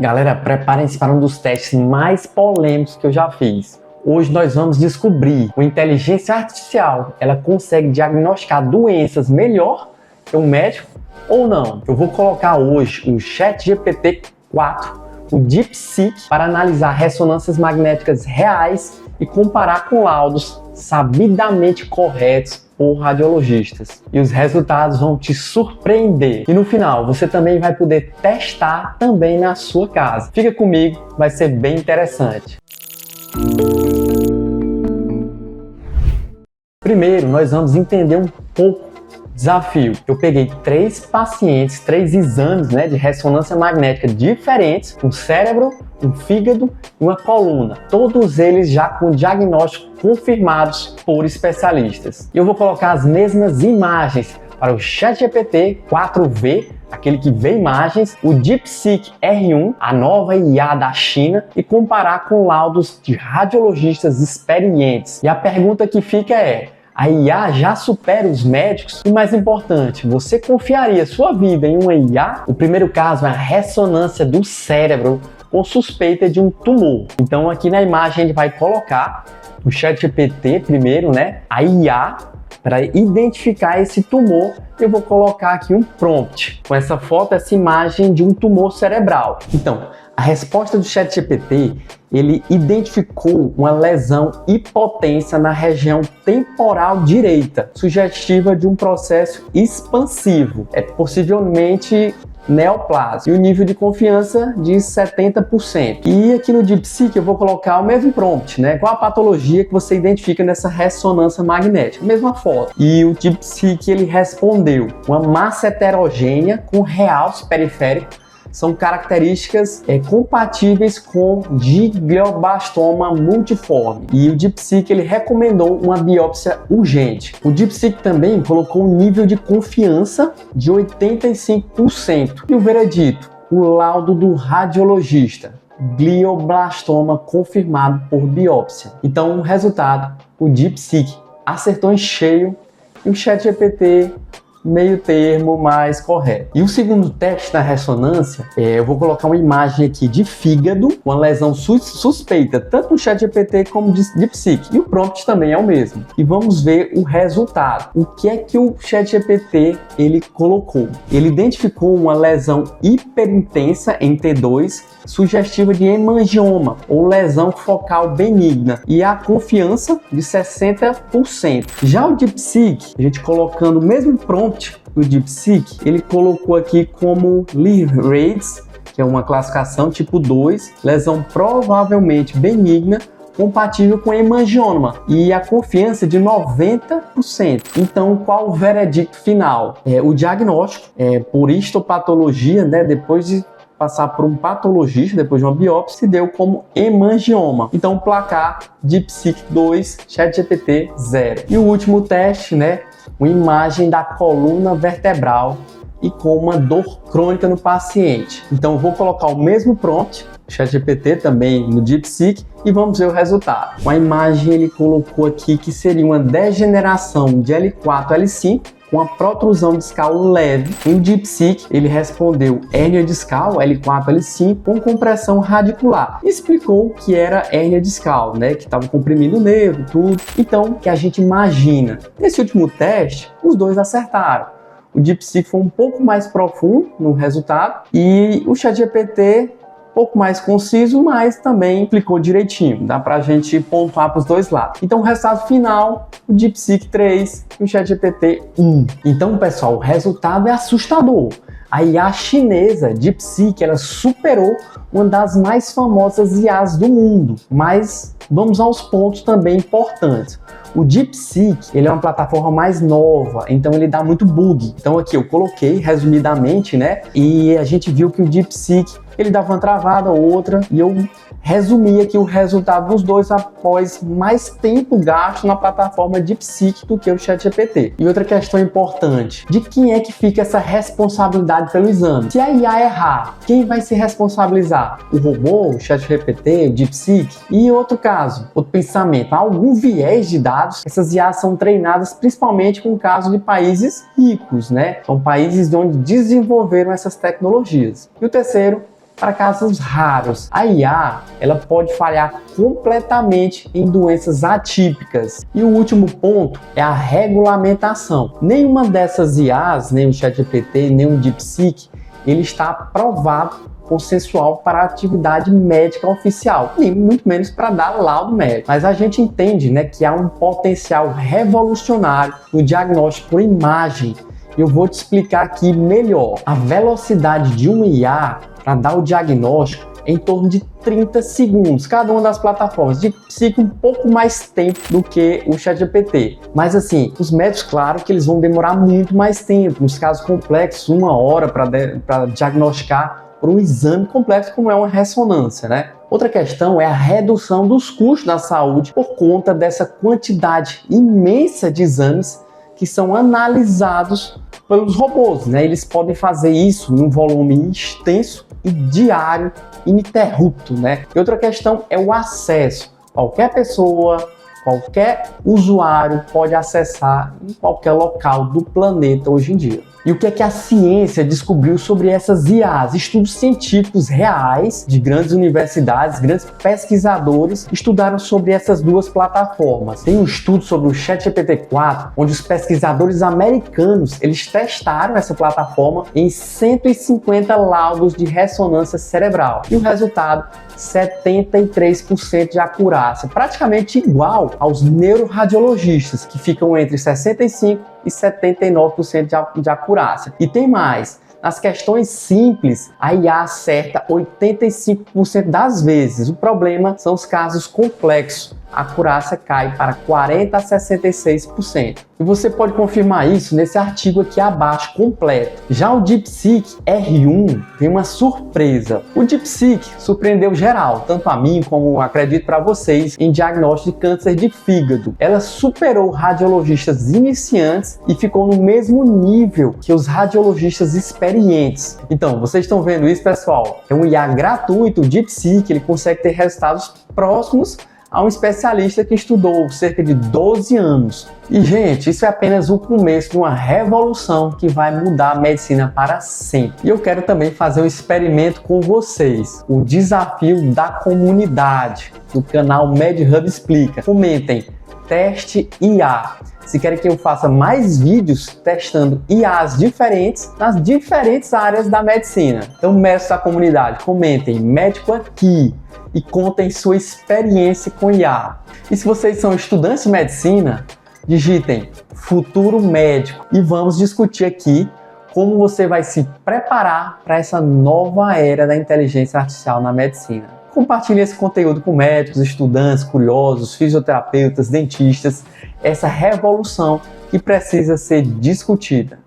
Galera, preparem-se para um dos testes mais polêmicos que eu já fiz. Hoje nós vamos descobrir que a inteligência artificial ela consegue diagnosticar doenças melhor que um médico ou não. Eu vou colocar hoje o ChatGPT-4, o DeepSeek, para analisar ressonâncias magnéticas reais e comparar com laudos sabidamente corretos por radiologistas. E os resultados vão te surpreender. E no final, você também vai poder testar também na sua casa. Fica comigo, vai ser bem interessante. Primeiro, nós vamos entender um pouco o desafio. Eu peguei 3 pacientes, 3 exames de ressonância magnética diferentes, um cérebro, um fígado e uma coluna. Todos eles já com diagnósticos confirmados por especialistas. E eu vou colocar as mesmas imagens para o ChatGPT 4V, aquele que vê imagens, o DeepSeek R1, a nova IA da China, e comparar com laudos de radiologistas experientes. E a pergunta que fica é: a IA já supera os médicos? E mais importante, você confiaria sua vida em uma IA? O primeiro caso é a ressonância do cérebro com suspeita de um tumor. Então aqui na imagem ele vai colocar o ChatGPT primeiro, a IA, para identificar esse tumor. Eu vou colocar aqui um prompt com essa foto, essa imagem de um tumor cerebral. Então, a resposta do ChatGPT, ele identificou uma lesão hipotensa na região temporal direita, sugestiva de um processo expansivo. É possivelmente neoplasma. E o nível de confiança de 70%. E aqui no DeepSeek eu vou colocar o mesmo prompt, qual a patologia que você identifica nessa ressonância magnética? Mesma foto. E o DeepSeek ele respondeu: uma massa heterogênea com realce periférico são características compatíveis com glioblastoma multiforme. E o DeepSeek ele recomendou uma biópsia urgente. O DeepSeek também colocou um nível de confiança de 85%. E o veredito, o laudo do radiologista: glioblastoma confirmado por biópsia. Então o resultado, o DeepSeek acertou em cheio e o ChatGPT meio termo mais correto. E o segundo teste da ressonância, eu vou colocar uma imagem aqui de fígado, uma lesão suspeita, tanto no ChatGPT como no DeepSeek. E o prompt também é o mesmo. E vamos ver o resultado. O que é que o ChatGPT ele colocou? Ele identificou uma lesão hiperintensa em T2, sugestiva de hemangioma ou lesão focal benigna, e a confiança de 60%. Já o DeepSeek, a gente colocando o mesmo prompt do DeepSeek, ele colocou aqui como Lee-Rades, que é uma classificação tipo 2, lesão provavelmente benigna, compatível com hemangioma, e a confiança de 90%. Então, qual o veredicto final? O diagnóstico por histopatologia, depois de passar por um patologista, depois de uma biópsia, se deu como hemangioma. Então, o placar DeepSeek 2, ChatGPT 0. E o último teste, uma imagem da coluna vertebral e com uma dor crônica no paciente. Então, eu vou colocar o mesmo prompt, ChatGPT também no DeepSeek, e vamos ver o resultado. A imagem ele colocou aqui que seria uma degeneração de L4 L5 com a protrusão discal leve. Em DeepSeek, ele respondeu hérnia discal L4 L5 com compressão radicular. Explicou que era hérnia discal, que estava comprimindo o nervo, tudo. Então, o que a gente imagina? Nesse último teste, os dois acertaram. O DeepSeek foi um pouco mais profundo no resultado e o ChatGPT um pouco mais conciso, mas também explicou direitinho. Dá pra gente pontuar para os dois lados. Então, o resultado final, o DeepSeek 3 e o ChatGPT 1. Então, pessoal, o resultado é assustador. A IA chinesa, DeepSeek, ela superou uma das mais famosas IAs do mundo. Mas vamos aos pontos também importantes. O DeepSeek, ele é uma plataforma mais nova, então ele dá muito bug. Então aqui eu coloquei resumidamente, e a gente viu que o DeepSeek, ele dava uma travada ou outra, e eu resumi aqui o resultado dos dois após mais tempo gasto na plataforma DeepSeek do que o ChatGPT. E outra questão importante, de quem é que fica essa responsabilidade pelo exame? Se a IA errar, quem vai se responsabilizar? O robô, o ChatGPT, o DeepSeek? E outro caso, outro pensamento, há algum viés de dados? Essas IAs são treinadas principalmente com o caso de países ricos, São países onde desenvolveram essas tecnologias. E o terceiro, para casos raros. A IA, ela pode falhar completamente em doenças atípicas. E o último ponto é a regulamentação. Nenhuma dessas IAs, nem o ChatGPT, nem o DeepSeek, ele está aprovado consensual para a atividade médica oficial, e muito menos para dar laudo médico. Mas a gente entende, né, que há um potencial revolucionário no diagnóstico por imagem. Eu vou te explicar aqui melhor. A velocidade de uma IA para dar o diagnóstico é em torno de 30 segundos, cada uma das plataformas. DeepSeek um pouco mais tempo do que o ChatGPT. Mas assim, os médicos, claro que eles vão demorar muito mais tempo. Nos casos complexos, 1 hora para diagnosticar por um exame complexo como é uma ressonância, né? Outra questão é a redução dos custos da saúde por conta dessa quantidade imensa de exames que são analisados pelos robôs, né? Eles podem fazer isso em um volume extenso e diário, ininterrupto, né? E outra questão é o acesso. Qualquer pessoa, qualquer usuário pode acessar em qualquer local do planeta hoje em dia. E o que é que a ciência descobriu sobre essas IAs? Estudos científicos reais de grandes universidades, grandes pesquisadores estudaram sobre essas duas plataformas. Tem um estudo sobre o ChatGPT-4, onde os pesquisadores americanos eles testaram essa plataforma em 150 laudos de ressonância cerebral. E o resultado, 73% de acurácia, praticamente igual aos neuroradiologistas, que ficam entre 65% e 79% de acurácia. E tem mais, nas questões simples, a IA acerta 85% das vezes. O problema são os casos complexos. A acurácia cai para 40% a 66%. E você pode confirmar isso nesse artigo aqui abaixo, completo. Já o DeepSeek R1 tem uma surpresa. O DeepSeek surpreendeu geral, tanto a mim como acredito para vocês, em diagnóstico de câncer de fígado. Ela superou radiologistas iniciantes e ficou no mesmo nível que os radiologistas experientes. Então, vocês estão vendo isso, pessoal? É um IA gratuito, o DeepSeek, ele consegue ter resultados próximos a um especialista que estudou cerca de 12 anos. E, gente, isso é apenas o começo de uma revolução que vai mudar a medicina para sempre. E eu quero também fazer um experimento com vocês, o desafio da comunidade, do canal MedHub Explica. Comentem, teste IA. Se querem que eu faça mais vídeos testando IAs diferentes nas diferentes áreas da medicina. Então, mestres da comunidade, comentem médico aqui e contem sua experiência com IA. E se vocês são estudantes de medicina, digitem futuro médico e vamos discutir aqui como você vai se preparar para essa nova era da inteligência artificial na medicina. Compartilhe esse conteúdo com médicos, estudantes, curiosos, fisioterapeutas, dentistas, essa revolução que precisa ser discutida.